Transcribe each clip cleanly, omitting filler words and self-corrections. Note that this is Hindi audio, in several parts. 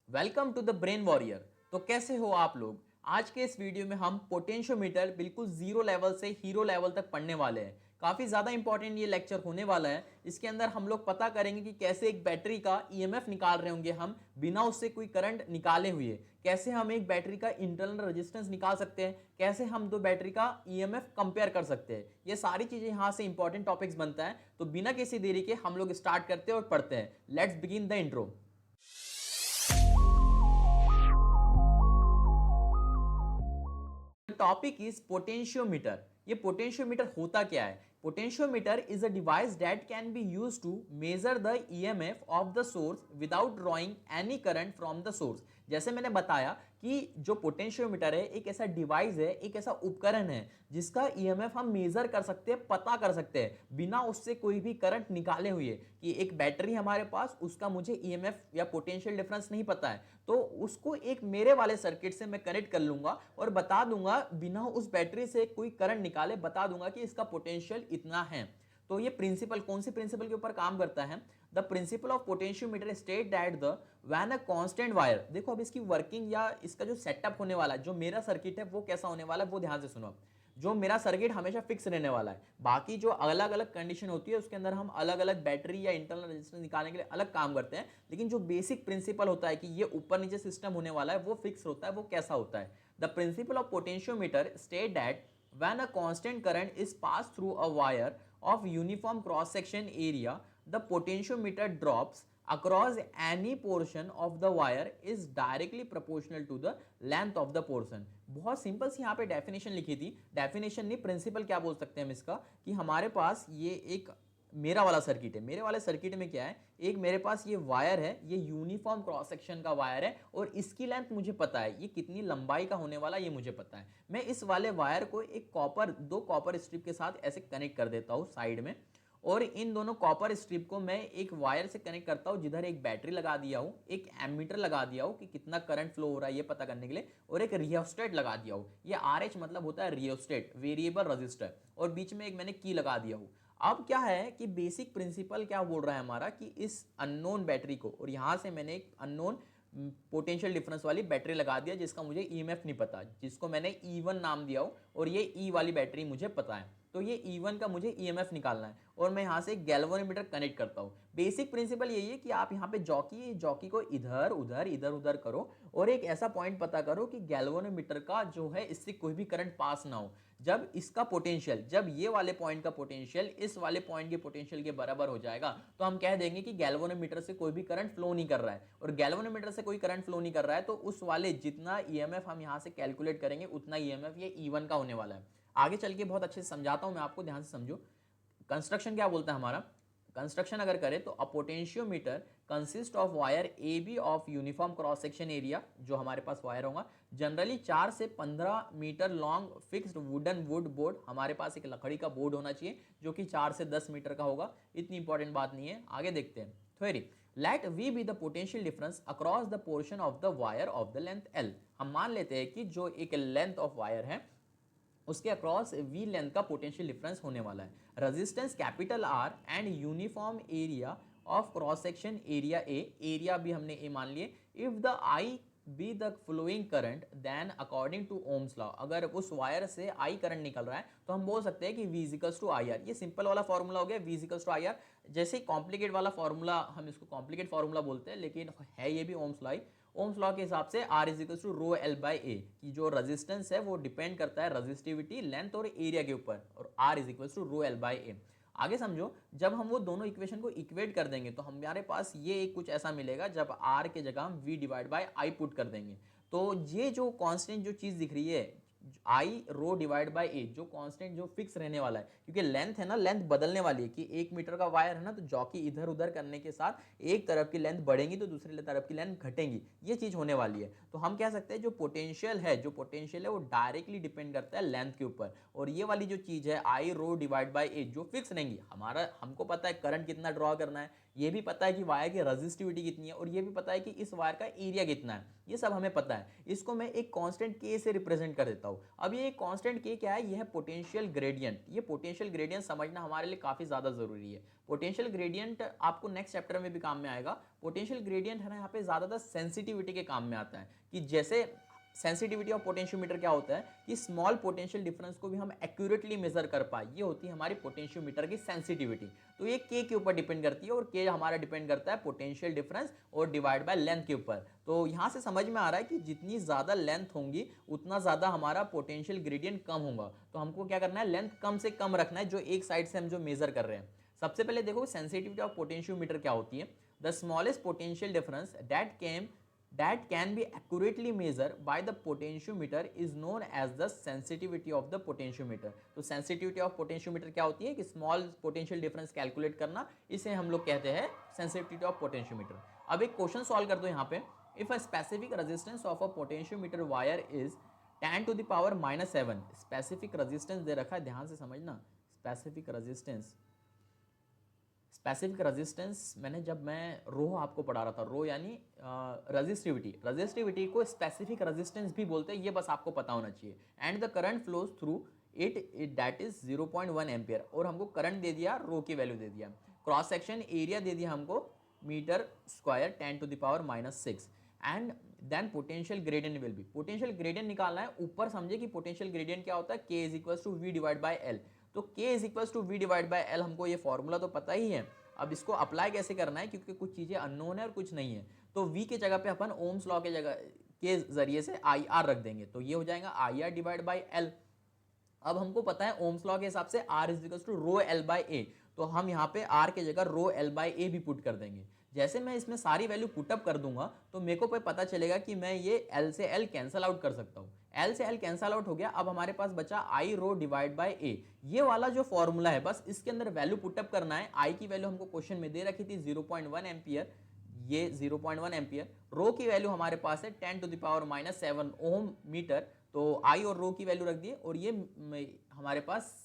Welcome to the brain warrior. तो कैसे हो आप लोग। आज के इस वीडियो में हम पोटेंशियोमीटर बिल्कुल जीरो लेवल से हीरो लेवल तक पढ़ने वाले हैं। काफी ज्यादा इंपॉर्टेंट ये लेक्चर होने वाला है। इसके अंदर हम लोग पता करेंगे कि कैसे एक बैटरी का ईएमएफ निकाल रहे होंगे हम बिना उससे कोई करंट निकाले हुए, कैसे हम एक बैटरी का इंटरनल रेजिस्टेंस निकाल सकते हैं, कैसे हम दो बैटरी का ईएमएफ कंपेयर कर सकते हैं। ये सारी चीजें यहां से इंपॉर्टेंट टॉपिक्स बनता है। तो बिना किसी देरी के हम लोग स्टार्ट करते हैं और पढ़ते हैं। Let's begin the intro. Topic is potentiometer. ये पोटेंशियोमीटर होता क्या है? Potentiometer is a device that can be used to measure the EMF of the source without drawing any current from the source. जैसे मैंने बताया कि जो पोटेंशियोमीटर है एक ऐसा डिवाइस है, एक ऐसा उपकरण है जिसका ईएमएफ हम मेजर कर सकते हैं, पता कर सकते हैं बिना उससे कोई भी करंट निकाले हुए। कि एक बैटरी हमारे पास, उसका मुझे ईएमएफ या पोटेंशियल डिफरेंस नहीं पता है, तो उसको एक मेरे वाले सर्किट से मैं कनेक्ट कर लूंगा और बता दूंगा बिना उस बैटरी से कोई करंट निकाले, बता दूंगा कि इसका पोटेंशियल इतना है। तो ये प्रिंसिपल कौन सी प्रिंसिपल के ऊपर काम करता है? The principle of potentiometer state that the when a constant wire. देखो अब इसकी वर्किंग या इसका जो सेटअप होने वाला है, जो मेरा सर्किट है वो कैसा होने वाला है वो ध्यान से सुनो। जो मेरा सर्किट हमेशा फिक्स रहने वाला है, बाकी जो अलग अलग कंडीशन होती है उसके अंदर हम अलग अलग बैटरी या इंटरनल रेजिस्टेंस निकालने के लिए अलग काम करते हैं, लेकिन जो बेसिक प्रिंसिपल होता है कि ये ऊपर नीचे सिस्टम होने वाला है वो फिक्स होता है। वो कैसा होता है? The principle of potentiometer state that when a constant current is passed through a wire of uniform cross section area, the potentiometer drops across any portion of the wire is directly proportional to the length of the portion। बहुत सिंपल सी यहाँ पे डेफिनेशन लिखी थी, डेफिनेशन नहीं प्रिंसिपल क्या बोल सकते हैं हम इसका, कि हमारे पास ये एक मेरा वाला सर्किट है। मेरे वाले सर्किट में क्या है, एक मेरे पास ये वायर है, ये यूनिफॉर्म क्रॉस सेक्शन का वायर है और इसकी लेंथ मुझे पता है, ये कितनी लंबाई का होने वाला ये मुझे पता है। मैं इस वाले वायर को एक दो कॉपर स्ट्रिप के साथ ऐसे कनेक्ट कर देता हूँ साइड में, और इन दोनों कॉपर स्ट्रिप को मैं एक वायर से कनेक्ट करता हूं जिधर एक बैटरी लगा दिया हूं, एक एमीटर लगा दिया हूं कि कितना करंट फ्लो हो रहा है ये पता करने के लिए, और एक रियोस्टेट लगा दिया हूं। ये RH मतलब होता है रियोस्टेट, वेरिएबल रजिस्टर, और बीच में एक मैंने की लगा दिया हूं। अब क्या है कि बेसिक प्रिंसिपल क्या बोल रहा है हमारा, कि इस अननोन बैटरी को, और यहां से मैंने एक अननोन पोटेंशियल डिफरेंस वाली बैटरी लगा दिया जिसका मुझे ईएमएफ नहीं पता, जिसको मैंने E1 नाम दिया हो, और ये E वाली बैटरी मुझे पता है। तो ये E1 का मुझे ईएमएफ निकालना है और मैं यहाँ से एक गैल्वेनोमीटर कनेक्ट करता हूँ। बेसिक प्रिंसिपल यही है कि आप यहाँ पे जॉकी को इधर उधर करो और एक ऐसा पॉइंट पता करो कि गैल्वेनोमीटर का जो है इससे कोई भी करंट पास ना हो। जब इसका पोटेंशियल, जब ये वाले पॉइंट का पोटेंशियल इस वाले पॉइंट के पोटेंशियल के बराबर हो जाएगा तो हम कह देंगे कि गैल्वेनोमीटर से कोई भी करंट फ्लो नहीं कर रहा है। और गैल्वेनोमीटर से कोई करंट फ्लो नहीं कर रहा है तो उस वाले जितना ईएमएफ हम यहाँ से कैलकुलेट करेंगे उतना ईएमएफ ये E1 का होने वाला है। आगे चल के बहुत अच्छे से समझाता हूं मैं आपको, ध्यान से समझो। कंस्ट्रक्शन क्या बोलता है हमारा? कंस्ट्रक्शन अगर करें तो a potentiometer consist of wire A B of uniform cross section area, जो हमारे पास वायर होगा जनरली 4 से 15 meter long fixed wooden wood board. हमारे पास एक लकड़ी का बोर्ड होना चाहिए जो कि 4 से 10 मीटर का होगा। इतनी इंपॉर्टेंट बात नहीं है, आगे देखते हैं। Theory, let V be the potential difference across the portion of the wire of the length L। हम मान लेते हैं कि जो एक लेंथ ऑफ वायर है उसके अक्रॉस V लेंथ का पोटेंशियल डिफरेंस होने वाला है। Resistance capital R and uniform area of cross section area A, area भी हमने A मान लिए। If the I be the flowing current then according to Ohm's law, अगर उस वायर से I करंट निकल रहा है तो हम बोल सकते हैं कि V इजिकल्स टू आई आर। ये सिंपल वाला फॉर्मूला हो गया, V इजिकल्स टू आई आर। जैसे कॉम्प्लिकेट वाला फॉर्मूला, हम इसको कॉम्प्लिकेट फॉर्मूला बोलते हैं लेकिन है ये भी ओम्स लॉ। ओम्स लॉ के हिसाब से R is equals to rho L by A, की जो रेजिस्टेंस है वो डिपेंड करता है रेजिस्टिविटी, लेंथ और एरिया के ऊपर, और R is equals to rho L by A. आगे समझो, जब हम वो दोनों इक्वेशन को इक्वेट कर देंगे तो हमारे पास ये एक कुछ ऐसा मिलेगा, जब R के जगह हम V divide by I put कर देंगे तो ये जो कांस्टेंट जो चीज दिख रही है आई रो डिवाइड बाई ए, जो कांस्टेंट जो फिक्स रहने वाला है, क्योंकि लेंथ है ना, लेंथ बदलने वाली है कि 1 मीटर का वायर है ना, तो जॉकी इधर उधर करने के साथ एक तरफ की लेंथ बढ़ेगी तो दूसरी तरफ की लेंथ घटेगी, ये चीज होने वाली है। तो हम कह सकते हैं जो पोटेंशियल है वो डायरेक्टली डिपेंड करता है लेंथ के ऊपर। और ये वाली जो चीज है आई रो डिवाइड बाई ए जो फिक्स रहेंगी, हमको पता है करंट कितना ड्रॉ करना है, ये भी पता है कि वायर की रेजिस्टिविटी कितनी है, और ये भी पता है कि इस वायर का एरिया कितना है, ये सब हमें पता है। इसको मैं एक कांस्टेंट के से रिप्रेजेंट कर देता हूँ। अब ये कांस्टेंट के क्या है, यह है पोटेंशियल ग्रेडियंट। ये पोटेंशियल ग्रेडियंट समझना हमारे लिए काफ़ी ज़्यादा ज़रूरी है। पोटेंशियल ग्रेडियंट आपको नेक्स्ट चैप्टर में भी काम में आएगा। पोटेंशियल ग्रेडियंट है ना, यहाँ पे ज़्यादातर सेंसिटिविटी के काम में आता है, कि जैसे सेंसिटिविटी ऑफ पोटेंशियोमीटर क्या होता है कि स्मॉल पोटेंशियल डिफरेंस को भी हम एक्यूरेटली मेजर कर पाए, ये होती है हमारी पोटेंशियोमीटर की सेंसिटिविटी। तो ये के ऊपर डिपेंड करती है, और के हमारा डिपेंड करता है पोटेंशियल डिफरेंस और डिवाइड बाय लेंथ के ऊपर। तो यहाँ से समझ में आ रहा है कि जितनी ज़्यादा लेंथ होंगी उतना ज़्यादा हमारा पोटेंशियल ग्रेडियंट कम होगा। तो हमको क्या करना है, लेंथ कम से कम रखना है जो एक साइड से हम जो मेजर कर रहे हैं। सबसे पहले देखो सेंसिटिविटी ऑफ पोटेंशियोमीटर क्या होती है। The smallest potential difference that can be accurately measured by the potentiometer is known as the sensitivity of the potentiometer। तो sensitivity of potentiometer क्या होती है कि small potential difference कैलकुलेट करना, इसे हम लोग कहते हैं sensitivity of potentiometer। अब एक क्वेश्चन सॉल्व कर दो यहाँ पे। if a specific resistance of a potentiometer wire is 10 to the power -7, specific resistance दे रखा है, ध्यान से समझना। स्पेसिफिक रेजिस्टेंस मैंने जब मैं रो आपको पढ़ा रहा था, रो यानी रजिस्टिविटी को स्पेसिफिक रेजिस्टेंस भी बोलते हैं, ये बस आपको पता होना चाहिए। And the current flows through it that is 0.1 ampere, और हमको करंट दे दिया, रो की वैल्यू दे दिया, क्रॉस सेक्शन एरिया दे दिया हमको meter square 10 to the power -6, and then potential gradient will be, potential gradient निकालना है। ऊपर समझे कि पोटेंशियल ग्रेडियंट क्या होता है, K is equal to V divide by L। तो K is equal to V divide by L, हमको ये फॉर्मूला तो पता ही है। अब इसको अप्लाई कैसे करना है, क्योंकि कुछ चीज़ें अननोन है और कुछ नहीं है। तो V की जगह पे अपन ओम्स लॉ के जगह के जरिए से IR रख देंगे, तो ये हो जाएगा IR डिवाइड बाई L। अब हमको पता है ओम्स लॉ के हिसाब से R is equal to rho L by A, तो हम यहाँ पे R के जगह रो L बाई A भी पुट कर देंगे। जैसे मैं इसमें सारी वैल्यू पुटअप कर दूंगा तो मेरे को पता चलेगा कि मैं ये L से L कैंसल आउट कर सकता हूँ। L से L कैंसल आउट हो गया। अब हमारे पास बचा I rho divide by A। ये वाला जो फॉर्मूला है बस इसके अंदर वैल्यू पुटअप करना है। I की वैल्यू हमको क्वेश्चन में दे रखी थी 0.1 एम्पियर, ये 0.1 एम्पियर। रो की वैल्यू हमारे पास है 10 to the power -7 ohm meter, तो I और रो की वैल्यू रख दिए, और ये हमारे पास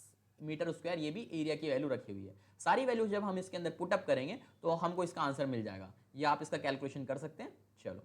मीटर स्क्वायर, ये भी एरिया की वैल्यू रखी हुई है। सारी वैल्यू जब हम इसके अंदर पुटअप करेंगे तो हमको इसका आंसर मिल जाएगा, या आप इसका कैलकुलेशन कर सकते हैं। चलो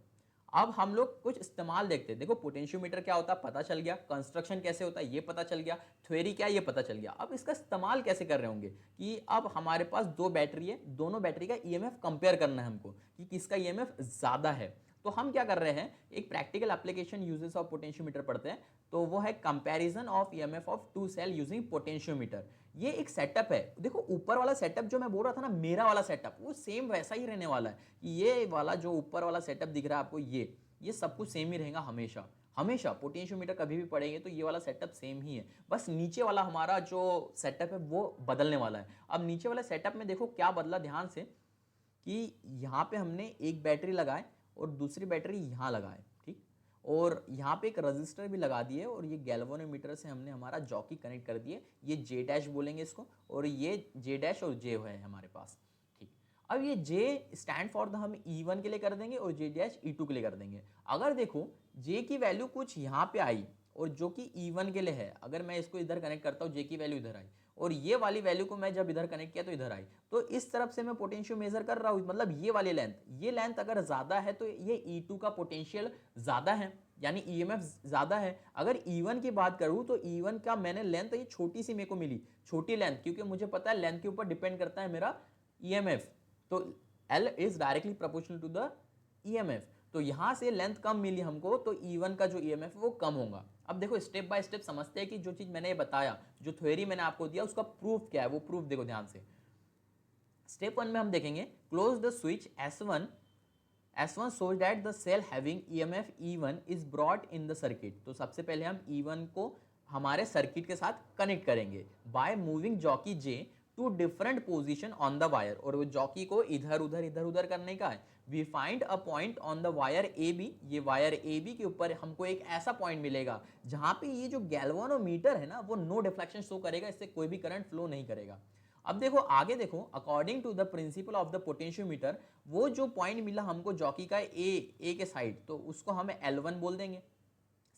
अब हम लोग कुछ इस्तेमाल देखते हैं। देखो पोटेंशियोमीटर क्या होता है पता चल गया, कंस्ट्रक्शन कैसे होता है ये पता चल गया, थ्योरी क्या ये पता चल गया। अब इसका इस्तेमाल कैसे कर रहे होंगे कि अब हमारे पास दो बैटरी है, दोनों बैटरी का ईएमएफ कंपेयर करना है हमको कि किसका ईएमएफ ज़्यादा है। तो हम क्या कर रहे हैं, एक practical application uses of potentiometer पढ़ते हैं, तो वो है comparison of EMF of two cell using potentiometer. ये एक सेटअप है। देखो ऊपर वाला सेटअप जो मैं बोल रहा था ना, मेरा वाला सेटअप, वो सेम वैसा ही रहने वाला है। ये वाला जो ऊपर वाला सेटअप दिख रहा है आपको, ये सब कुछ सेम ही रहेगा हमेशा। हमेशा पोटेंशियोमीटर कभी भी पढ़ेंगे तो ये वाला सेटअप सेम ही है, बस नीचे वाला हमारा जो सेटअप है वो बदलने वाला है। अब नीचे वाला सेटअप में देखो क्या बदला, ध्यान से, कि यहाँ पे हमने एक बैटरी लगाए और दूसरी बैटरी यहाँ लगाए, ठीक, और यहाँ पे एक रजिस्टर भी लगा दिए, और ये गैल्वेनोमीटर से हमने हमारा जॉकी कनेक्ट कर दिए। ये जे डैश बोलेंगे इसको, और ये जे डैश और जे है हमारे पास, ठीक। अब ये जे स्टैंड फॉर द हम E1 के लिए कर देंगे और जे डैश E2 के लिए कर देंगे। अगर देखो जे की वैल्यू कुछ यहाँ पे आई और जो कि E1 के लिए है, अगर मैं इसको इधर कनेक्ट करता हूँ, जे की वैल्यू इधर आई, और ये वाली वैल्यू को मैं जब इधर कनेक्ट किया तो इधर आई, तो इस तरफ से मैं पोटेंशियल मेजर कर रहा हूँ, मतलब ये वाली लेंथ, ये लेंथ अगर ज़्यादा है तो ये E2 का पोटेंशियल ज़्यादा है, यानी EMF ज़्यादा है। अगर E1 की बात करूँ तो E1 का मैंने लेंथ, ये छोटी सी मेरे को मिली, छोटी लेंथ, क्योंकि मुझे पता है लेंथ के ऊपर डिपेंड करता है मेरा EMF, तो L is directly proportional to the EMF। तो यहाँ से लेंथ कम मिली हमको, तो E1 का जो EMF है वो कम होगा। अब देखो स्टेप बाय स्टेप समझते हैं कि जो चीज़ मैंने ये बताया, जो थ्योरी मैंने आपको दिया, उसका प्रूफ क्या है, वो प्रूफ देखो ध्यान से। स्टेप 1 में हम देखेंगे, close the switch S1 shows that the cell having EMF E1 is brought in the circuit। तो सबसे पहले हम E1 को हमारे सर्किट के साथ कनेक्ट करेंगे by moving jockey J to different position on the wire, और वो जॉकी को इधर उधर करने का है। We find a point on the wire A B, ये वायर ए बी के ऊपर हमको एक ऐसा पॉइंट मिलेगा जहां पे ये जो गैल्वेनोमीटर है ना, वो नो डिफ्लेक्शन शो करेगा, इससे कोई भी करंट फ्लो नहीं करेगा। अब देखो आगे देखो, according to the principle of the potentiometer, वो जो पॉइंट मिला हमको जॉकी का ए के साइड, तो उसको हम L1 बोल देंगे,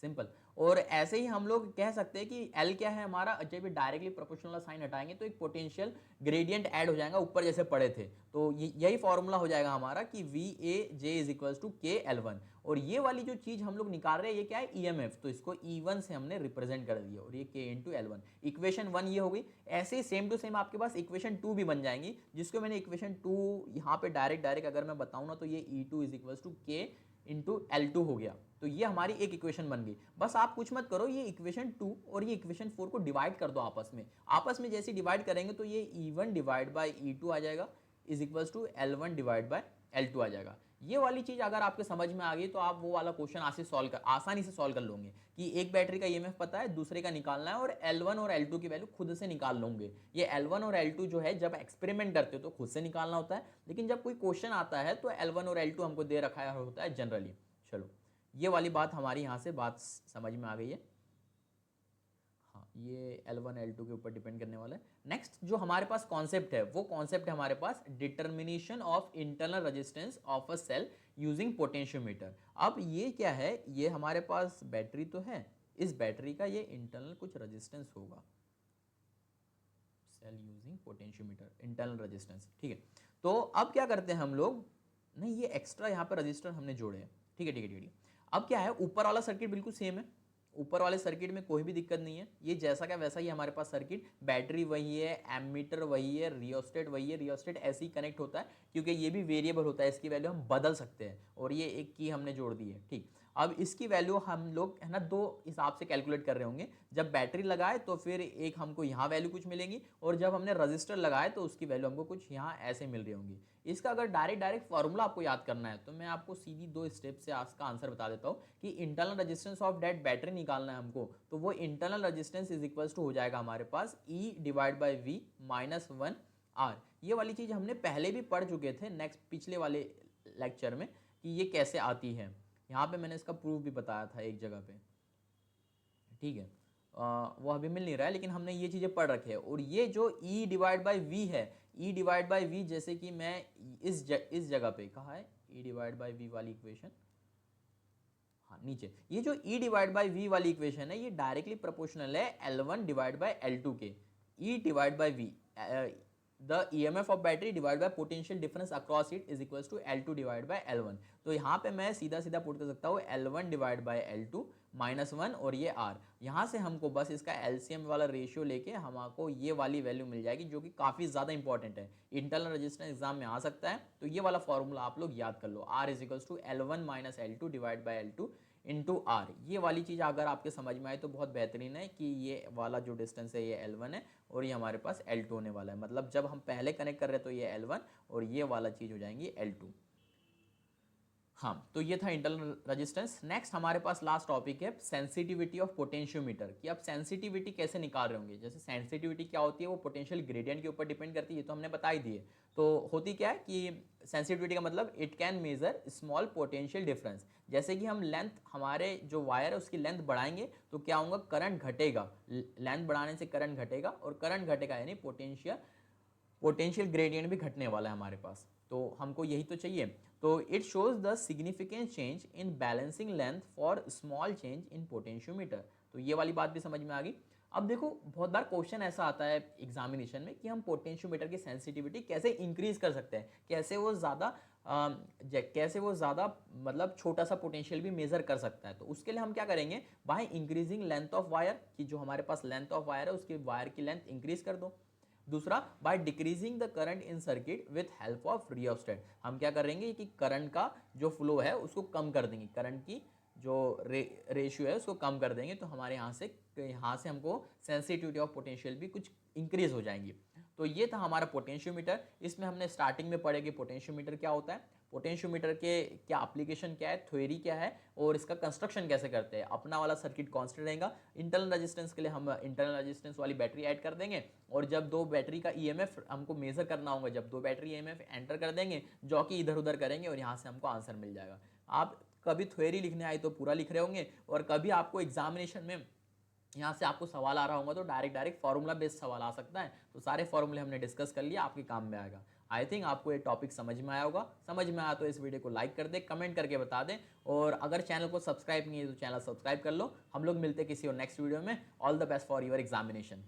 सिंपल। और ऐसे ही हम लोग कह सकते हैं कि L क्या है हमारा, जब डायरेक्टली प्रोपोर्शनल साइन हटाएंगे तो एक पोटेंशियल ग्रेडियंट ऐड हो जाएगा ऊपर जैसे पढ़े थे, तो यही फॉर्मूला हो जाएगा हमारा कि VAJ is equal to KL1। और ये वाली जो चीज हम लोग निकाल रहे हैं ये क्या है, EMF, तो इसको E1 से हमने रिप्रेजेंट कर दिया और ये K इंटू L1। इक्वेशन 1 ये हो गई। ऐसे ही सेम टू सेम आपके पास इक्वेशन 2 भी बन जाएंगी, जिसको मैंने इक्वेशन 2 यहाँ पे डायरेक्ट अगर मैं बताऊँ ना तो ये E2 is equal to K into L2 हो गया। तो ये हमारी एक इक्वेशन बन गई। बस आप कुछ मत करो, ये इक्वेशन 2 और ये इक्वेशन 4 को डिवाइड कर दो आपस में जैसे डिवाइड करेंगे तो ये E1 डिवाइड बाई E2 आ जाएगा is equal to L1 divide by L2 आ जाएगा। ये वाली चीज अगर आपके समझ में आ गई तो आप वो वाला क्वेश्चन आसानी से सॉल्व कर लोगे कि एक बैटरी का ईएमएफ पता है, दूसरे का निकालना है और L1 और L2 की वैल्यू खुद से निकाल लोगे। ये L1 और L2 जो है जब एक्सपेरिमेंट करते हो तो खुद से निकालना होता है, लेकिन जब कोई क्वेश्चन आता है तो L1 और L2 हमको दे रखा होता है जनरली। चलो ये वाली बात हमारी यहाँ से बात समझ में आ गई है। हाँ, ये L1 L2 के ऊपर डिपेंड करने वाला है। नेक्स्ट जो हमारे पास कॉन्सेप्ट है वो कॉन्सेप्ट है हमारे पास determination of internal resistance of a cell using potentiometer. अब ये क्या है, ये हमारे पास बैटरी तो है, इस बैटरी का ये इंटरनल कुछ रेजिस्टेंस होगा, cell using potentiometer internal resistance, ठीक है। तो अब क्या करते हैं हम लोग, नहीं ये एक्स्ट्रा यहाँ पर रजिस्टर हमने जोड़े हैं, ठीक है ठीक है ठीक है। अब क्या है, ऊपर वाला सर्किट बिल्कुल सेम है, ऊपर वाले सर्किट में कोई भी दिक्कत नहीं है, ये जैसा क्या वैसा ही हमारे पास सर्किट, बैटरी वही है, एमीटर वही है, रियोस्टेट वही है। रियोस्टेट ऐसे ही कनेक्ट होता है क्योंकि ये भी वेरिएबल होता है, इसकी वैल्यू हम बदल सकते हैं और ये एक की हमने जोड़ दी है, ठीक। अब इसकी वैल्यू हम लोग है ना दो हिसाब से कैलकुलेट कर रहे होंगे। जब बैटरी लगाए तो फिर एक हमको यहाँ वैल्यू कुछ मिलेंगी और जब हमने रजिस्टर लगाए तो उसकी वैल्यू हमको कुछ यहाँ ऐसे मिल रही होंगी। इसका अगर डायरेक्ट फॉर्मूला आपको याद करना है तो मैं आपको सीधी 2 स्टेप से इसका आंसर बता देता हूँ कि internal resistance of that battery निकालना है हमको, तो वो internal resistance is equals to हो जाएगा हमारे पास E divide by V minus 1 R। ये वाली चीज़ हमने पहले भी पढ़ चुके थे नेक्स्ट पिछले वाले लेक्चर में कि ये कैसे आती है। यहाँ पे मैंने इसका प्रूफ भी बताया था एक जगह पे, ठीक है। वो अभी मिल नहीं रहा है लेकिन हमने ये चीज़ें पढ़ रखे हैं। और ये जो E डिवाइड बाई V है, E डिवाइड बाई V जैसे कि मैं इस जगह पे कहा है E डिवाइड बाई V वाली इक्वेशन, हाँ नीचे ये जो E डिवाइड बाई V वाली इक्वेशन है ये डायरेक्टली प्रोपोर्शनल है L1 डिवाइड बाई L2 के। E divide by V the EMF of battery divided by potential difference across it is equals to L2 divided by L1। तो यहाँ पे मैं सीधा पुट कर सकता हूँ L1 divide by L2 minus 1 और ये R। यहाँ से हमको बस इसका LCM वाला रेशियो लेके हमको ये वाली वैल्यू मिल जाएगी जो कि काफ़ी ज़्यादा इंपॉर्टेंट है, इंटरनल रेजिस्टेंस एग्जाम में आ सकता है। तो ये वाला फॉर्मूला आप लोग याद कर लो, R is equals to L1 minus L2 divide by L2 into R। ये वाली चीज़ अगर आपके समझ में आए तो बहुत बेहतरीन है कि ये वाला जो डिस्टेंस है ये L1 है और ये हमारे पास L2 होने वाला है। मतलब जब हम पहले कनेक्ट कर रहे हैं तो ये L1 और ये वाला चीज़ हो जाएंगी L2। हाँ, तो ये था इंटरनल रेजिस्टेंस। नेक्स्ट हमारे पास लास्ट टॉपिक है सेंसिटिविटी ऑफ पोटेंशियोमीटर, कि आप सेंसिटिविटी कैसे निकाल रहे होंगे। जैसे सेंसिटिविटी क्या होती है, वो पोटेंशियल ग्रेडियंट के ऊपर डिपेंड करती है, ये तो हमने बता ही दी है। तो होती क्या है कि सेंसिटिविटी का मतलब it can measure small potential difference. जैसे कि हम लेंथ, हमारे जो वायर है उसकी लेंथ बढ़ाएंगे तो क्या होगा, करंट घटेगा, लेंथ बढ़ाने से करंट घटेगा और करंट घटेगा यानी पोटेंशियल ग्रेडियंट भी घटने वाला है हमारे पास। तो हमको यही तो चाहिए। तो it shows the significant change in balancing length for small change in potentiometer. तो ये वाली बात भी समझ में आ गई। अब देखो बहुत बार क्वेश्चन ऐसा आता है एग्जामिनेशन में कि हम पोटेंशियोमीटर की सेंसिटिविटी कैसे इंक्रीज कर सकते हैं, कैसे वो ज़्यादा मतलब छोटा सा पोटेंशियल भी मेजर कर सकता है। तो उसके लिए हम क्या करेंगे, by increasing length of wire, कि जो हमारे पास लेंथ ऑफ वायर है उसकी वायर की लेंथ इंक्रीज कर दो। दूसरा, by decreasing the current in circuit with help of rheostat, हम क्या करेंगे कि करंट का जो फ्लो है उसको कम कर देंगे, करंट की जो रेशियो है उसको कम कर देंगे। तो हमारे यहाँ से हमको सेंसिटिविटी ऑफ पोटेंशियल भी कुछ इंक्रीज हो जाएंगी। तो ये था हमारा पोटेंशियोमीटर। इसमें हमने स्टार्टिंग में पढ़े कि पोटेंशियोमीटर क्या होता है, पोटेंशियोमीटर के क्या एप्लीकेशन क्या है, थ्योरी क्या है और इसका कंस्ट्रक्शन कैसे करते हैं। अपना वाला सर्किट कांस्टेंट रहेगा, इंटरनल रेजिस्टेंस के लिए हम इंटरनल रेजिस्टेंस वाली बैटरी ऐड कर देंगे और जब दो बैटरी का ईएमएफ हमको मेजर करना होगा, जब दो बैटरी ईएमएफ एंटर कर देंगे, जॉकी इधर उधर करेंगे और यहाँ से हमको आंसर मिल जाएगा। आप कभी थ्योरी लिखने आए तो पूरा लिख रहे होंगे और कभी आपको एग्जामिनेशन में यहाँ से आपको सवाल आ रहा होगा तो डायरेक्ट फार्मूला बेस्ड सवाल आ सकता है। तो सारे फार्मूले हमने डिस्कस कर लिया, आपके काम में आएगा। आई थिंक आपको ये टॉपिक समझ में आया होगा। समझ में आया तो इस वीडियो को लाइक कर दे, कमेंट करके बता दें, और अगर चैनल को सब्सक्राइब नहीं है तो चैनल सब्सक्राइब कर लो। हम लोग मिलते हैं किसी और नेक्स्ट वीडियो में। All the best for your examination.